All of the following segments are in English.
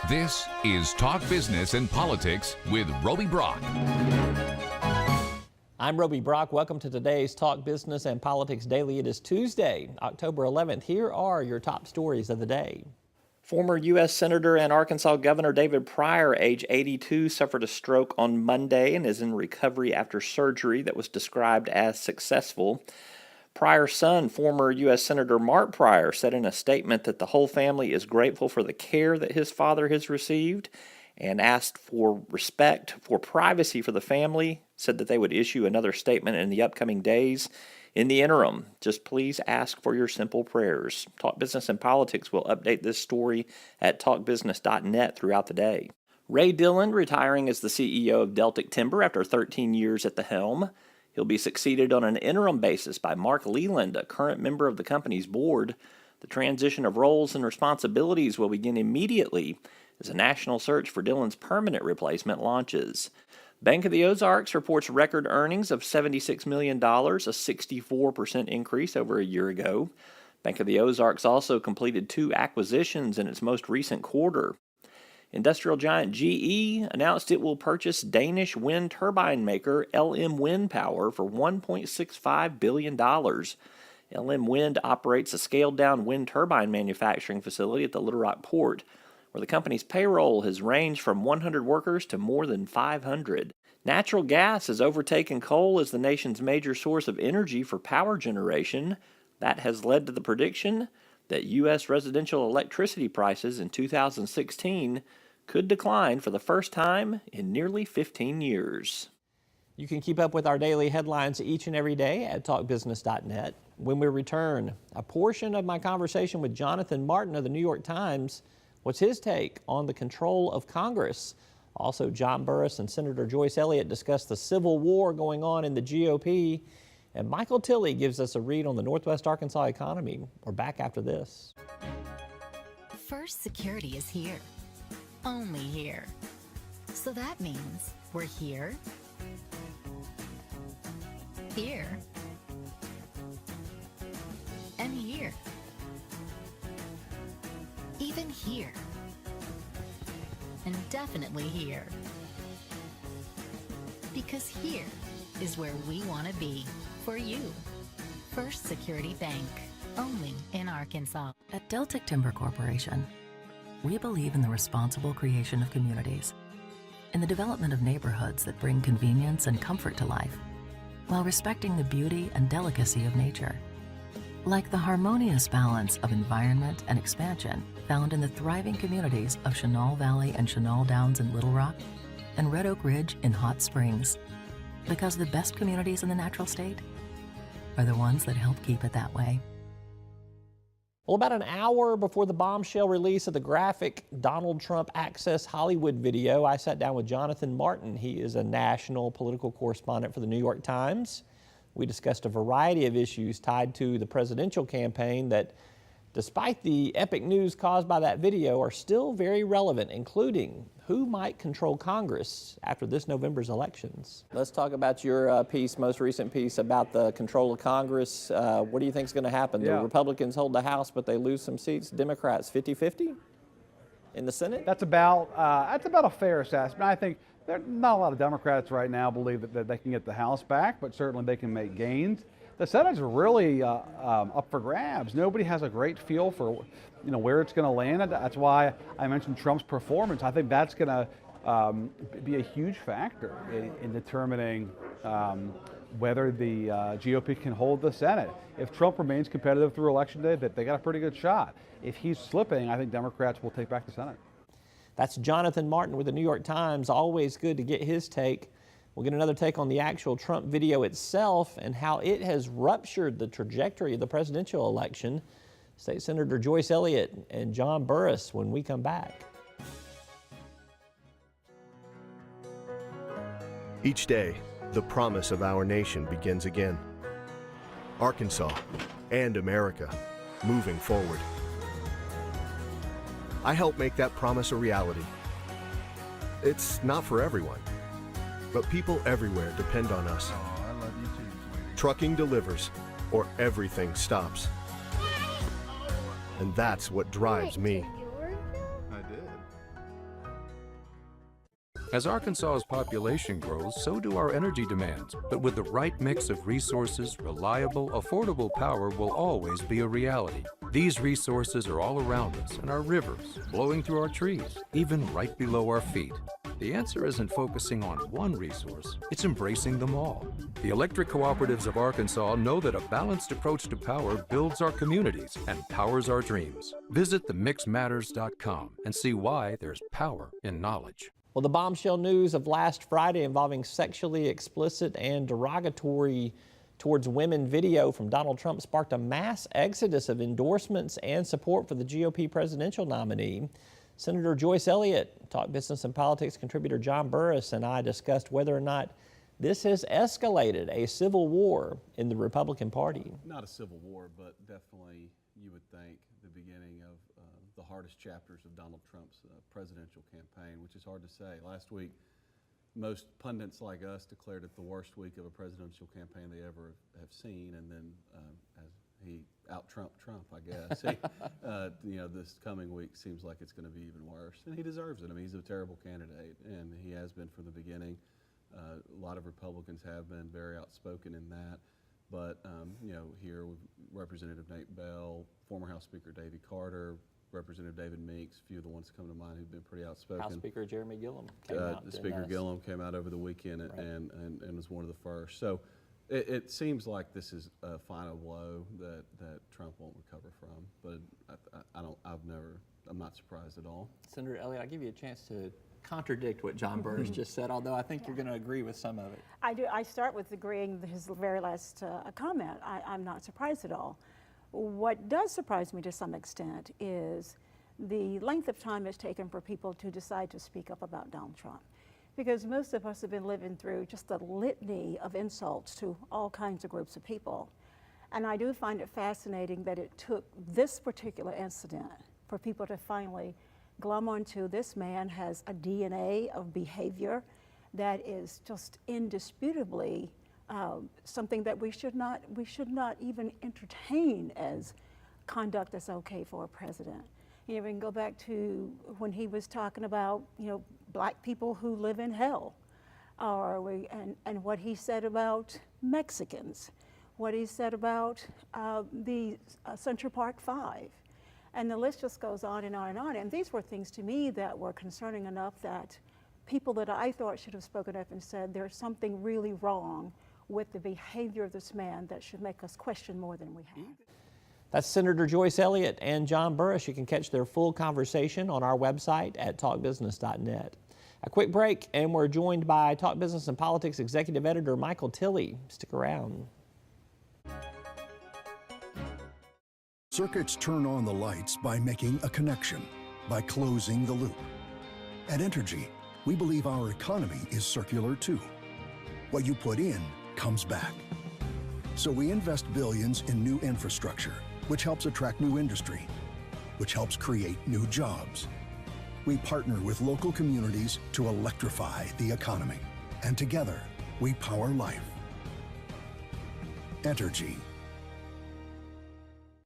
This is Talk Business and Politics with Roby Brock. I'm Roby Brock. Welcome to today's Talk Business and Politics Daily. It is Tuesday, October 11th. Here are your top stories of the day. Former U.S. Senator and Arkansas Governor David Pryor, age 82, suffered a stroke on Monday and is in recovery after surgery that was described as successful. Pryor's son, former U.S. Senator Mark Pryor, said in a statement that the whole family is grateful for the care that his father has received and asked for respect for privacy for the family, said that they would issue another statement in the upcoming days. In the interim, just please ask for your simple prayers. Talk Business and Politics will update this story at talkbusiness.net throughout the day. Ray Dillon retiring as the CEO of Deltic Timber after 13 years at the helm. He'll be succeeded on an interim basis by Mark Leland, a current member of the company's board. The transition of roles and responsibilities will begin immediately as a national search for Dillon's permanent replacement launches. Bank of the Ozarks reports record earnings of $76 million, a 64% increase over a year ago. Bank of the Ozarks also completed 2 acquisitions in its most recent quarter. Industrial giant GE announced it will purchase Danish wind turbine maker LM Wind Power for $1.65 billion. LM Wind operates a scaled-down wind turbine manufacturing facility at the Little Rock Port, where the company's payroll has ranged from 100 workers to more than 500. Natural gas has overtaken coal as the nation's major source of energy for power generation. That has led to the prediction that U.S. residential electricity prices in 2016 could decline for the first time in nearly 15 years. You can keep up with our daily headlines each and every day at talkbusiness.net. When we return, a portion of my conversation with Jonathan Martin of the New York Times. What's his take on the control of Congress? Also, John Burris and Senator Joyce Elliott discuss the civil war going on in the GOP. And Michael Tilley gives us a read on the Northwest Arkansas economy. We're back after this. First Security is here. Only here. So that means we're here, here, and here. Even here. And definitely here. Because here is where we want to be for you. First Security Bank, only in Arkansas. At Deltic Timber Corporation, we believe in the responsible creation of communities, in the development of neighborhoods that bring convenience and comfort to life, while respecting the beauty and delicacy of nature. Like the harmonious balance of environment and expansion found in the thriving communities of Chenal Valley and Chenal Downs in Little Rock and Red Oak Ridge in Hot Springs. Because the best communities in the natural state are the ones that help keep it that way. Well, about an hour before the bombshell release of the graphic Donald Trump Access Hollywood video, I sat down with Jonathan Martin. He is a national political correspondent for the New York Times. We discussed a variety of issues tied to the presidential campaign that, despite the epic news caused by that video, are still very relevant, including who might control Congress after this November's elections. Let's talk about your most recent piece about the control of Congress. What do you think is going to happen? The Republicans hold the House, but they lose some seats. Democrats 50-50 in the Senate? That's about a fair assessment. I think there not a lot of Democrats right now believe that they can get the House back, but certainly they can make gains. The Senate's really up for grabs. Nobody has a great feel for where it's going to land. That's why I mentioned Trump's performance. I think that's going to be a huge factor in determining whether the GOP can hold the Senate. If Trump remains competitive through Election Day, that they got a pretty good shot. If he's slipping, I think Democrats will take back the Senate. That's Jonathan Martin with the New York Times. Always good to get his take. We'll get another take on the actual Trump video itself and how it has ruptured the trajectory of the presidential election. State Senator Joyce Elliott and John Burris when we come back. Each day, the promise of our nation begins again. Arkansas and America moving forward. I help make that promise a reality. It's not for everyone, but people everywhere depend on us. Oh, I love you too, sweetie. Trucking delivers, or everything stops. And that's what drives me. I did. As Arkansas's population grows, so do our energy demands. But with the right mix of resources, reliable, affordable power will always be a reality. These resources are all around us in our rivers, blowing through our trees, even right below our feet. The answer isn't focusing on one resource, it's embracing them all. The electric cooperatives of Arkansas know that a balanced approach to power builds our communities and powers our dreams. Visit themixmatters.com and see why there's power in knowledge. Well, the bombshell news of last Friday involving sexually explicit and derogatory towards women video from Donald Trump sparked a mass exodus of endorsements and support for the GOP presidential nominee. Senator Joyce Elliott, Talk Business and Politics contributor John Burris, and I discussed whether or not this has escalated a civil war in the Republican Party. Not a civil war, but definitely you would think the beginning of the hardest chapters of Donald Trump's presidential campaign, which is hard to say. Last week, most pundits like us declared it the worst week of a presidential campaign they ever have seen, and then as he out-Trumped Trump, I guess. This coming week seems like it's going to be even worse, and he deserves it. I mean, he's a terrible candidate, and he has been from the beginning. A lot of Republicans have been very outspoken in that, but here with Representative Nate Bell, former House Speaker Davy Carter, Representative David Meeks, a few of the ones that come to mind who've been pretty outspoken. House Speaker Jeremy Gillum came out. Speaker Gillum came out over the weekend and was one of the first. So it seems like this is a final blow that Trump won't recover from. But I'm not surprised at all. Senator Elliott, I'll give you a chance to contradict what John Burris just said, although I think you're going to agree with some of it. I do. I start with agreeing with his very last comment. I'm not surprised at all. What does surprise me to some extent is the length of time it's taken for people to decide to speak up about Donald Trump. Because most of us have been living through just a litany of insults to all kinds of groups of people. And I do find it fascinating that it took this particular incident for people to finally glom onto this man has a DNA of behavior that is just indisputably something that we should not even entertain as conduct that's okay for a president. We can go back to when he was talking about black people who live in hell, and what he said about Mexicans, what he said about the Central Park Five, and the list just goes on and on and on. And these were things to me that were concerning enough that people that I thought should have spoken up and said there's something really wrong with the behavior of this man that should make us question more than we have. That's Senator Joyce Elliott and John Burris. You can catch their full conversation on our website at talkbusiness.net. A quick break, and we're joined by Talk Business and Politics Executive Editor Michael Tilley. Stick around. Circuits turn on the lights by making a connection, by closing the loop. At Entergy, we believe our economy is circular too. What you put in comes back. So we invest billions in new infrastructure, which helps attract new industry, which helps create new jobs. We partner with local communities to electrify the economy, and together we power life. Entergy.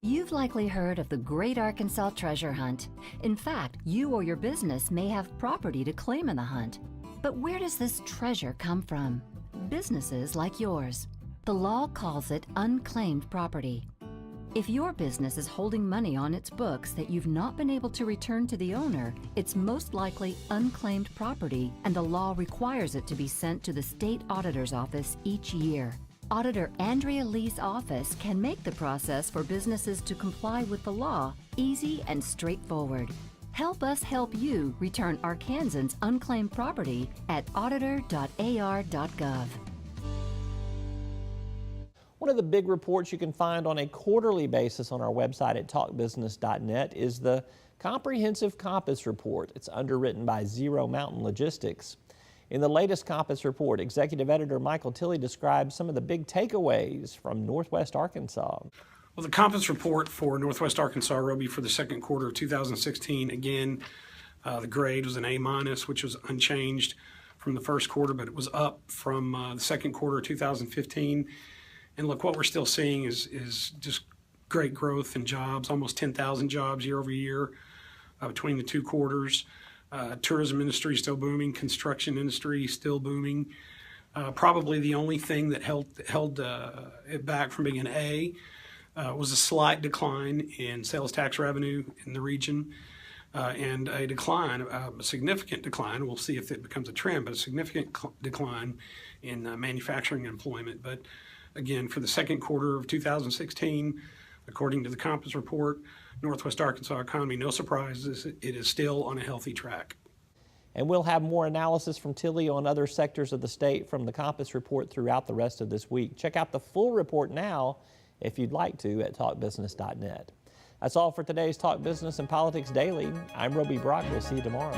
You've likely heard of the Great Arkansas Treasure Hunt. In fact, you or your business may have property to claim in the hunt. But where does this treasure come from? Businesses like yours. The law calls it unclaimed property. If your business is holding money on its books that you've not been able to return to the owner, it's most likely unclaimed property, and the law requires it to be sent to the state auditor's office each year. Auditor Andrea Lee's office can make the process for businesses to comply with the law easy and straightforward. Help us help you return Arkansans' unclaimed property at auditor.ar.gov. One of the big reports you can find on a quarterly basis on our website at talkbusiness.net is the Comprehensive Compass Report. It's underwritten by Zero Mountain Logistics. In the latest Compass Report, Executive Editor Michael Tilley describes some of the big takeaways from Northwest Arkansas. Well, the Compass Report for Northwest Arkansas, Roby, for the second quarter of 2016, again, the grade was an A-, which was unchanged from the first quarter, but it was up from the second quarter of 2015. And look, what we're still seeing is just great growth in jobs, almost 10,000 jobs year over year between the two quarters. Tourism industry still booming, construction industry still booming. Probably the only thing that held it back from being an A was a slight decline in sales tax revenue in the region, and a decline, a significant decline. We'll see if it becomes a trend, but a significant decline in manufacturing employment. But again, for the second quarter of 2016, according to the Compass report, Northwest Arkansas economy, no surprises, it is still on a healthy track. And we'll have more analysis from Tilly on other sectors of the state from the Compass report throughout the rest of this week. Check out the full report now, if you'd like to, at talkbusiness.net. That's all for today's Talk Business and Politics Daily. I'm Roby Brock. We'll see you tomorrow.